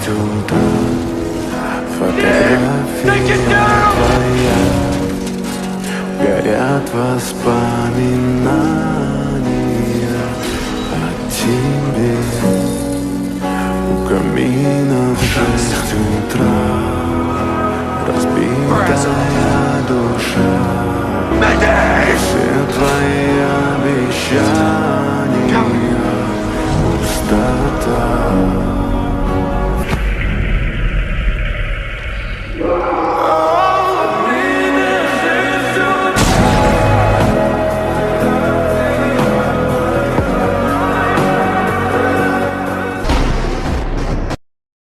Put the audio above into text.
утра. Фотография твоя, горят воспоминания о тебе. У камина в 6 утра, разбитая душа. Все твои обещания, пустота.